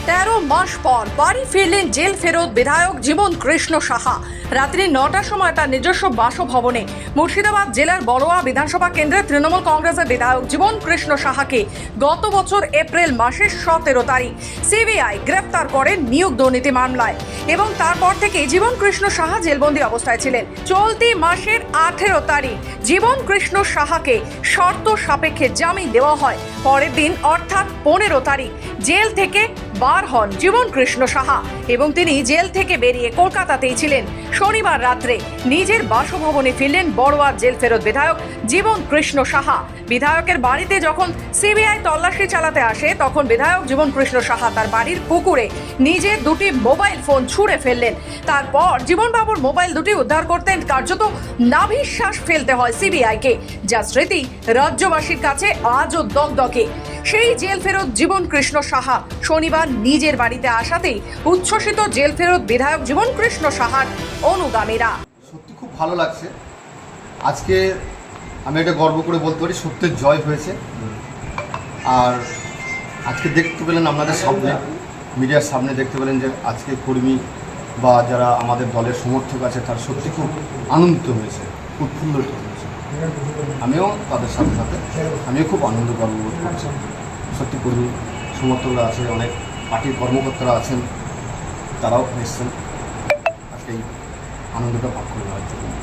13 মাস পর বাড়ি ফিরলেন জেল ফেরত বিধায়ক জীবন কৃষ্ণ সাহা। রাত্রি 9টার সময় তার নিজস্ব বাসভবনে মুর্শিদাবাদ জেলার বড়োয়া বিধানসভা কেন্দ্রের তৃণমূল কংগ্রেসের বিধায়ক জীবন কৃষ্ণ সাহাকে গত বছর এপ্রিল মাসের 17 তারিখ সিবিআই গ্রেফতার করেন নিয়োগ দুর্নীতি মামলায় এবং তারপর থেকে জীবন কৃষ্ণ সাহা জেলবন্দি অবস্থায় ছিলেন। চলতি মাসের 18 তারিখ জীবন কৃষ্ণ সাহাকে শর্ত সাপেক্ষে জামিন দেওয়া হয়। পরের দিন অর্থাৎ 15 তারিখ জেল থেকে বার হন জীবন কৃষ্ণ সাহা এবং তিনি জেল থেকে বেরিয়ে কলকাতাতেই ছিলেন। শনিবার রাত্রে নিজের বাসভবনে ফিরলেন বড়োয়া জেল ফেরত বিধায়ক জীবন কৃষ্ণ সাহা। বিধায়কের বাড়িতে যখন সিবিআই তল্লাশি চালাতে আসে তখন বিধায়ক জীবন কৃষ্ণ সাহা তার বাড়ির পুকুরে নিজের দুটি মোবাইল ফোন ছুঁড়ে ফেললেন। তারপর জীবনবাবুর মোবাইল দুটি উদ্ধার করতে কার্যত নাভিশ্বাস ফেলতে হয় সিবিআইকে, যা স্মৃতি রাজ্যবাসীর কাছে আজও দগদগে। সেই জেল ফেরত জীবন কৃষ্ণ সাহা শনিবার নিজের বাড়িতে আসাতেই উচ্ছ্বসিত জেল ফেরত বিধায়ক জীবন কৃষ্ণ সাহার অনুগামীরা। সত্যি খুব ভালো লাগছে। আজকে আমি এটা গর্ব করে বলতে পারি সত্যের জয় হয়েছে। আর আজকে দেখতে পেলেন আপনাদের সামনে, মিডিয়ার সামনে দেখতে পেলেন যে আজকে কর্মী বা যারা আমাদের দলের সমর্থক আছে তারা সত্যি খুব আনন্দিত হয়েছে, উৎফুল্লিত হয়েছে। আমিও তাদের সাথে সাথে আমিও খুব আনন্দ গর্ববোধ করছি। সত্যি কর্মী সমর্থকরা আছে, অনেক পার্টির কর্মকর্তারা আছেন, তারাও এসছেন আজকে এই আনন্দটা ভাগ করে নেওয়ার জন্য।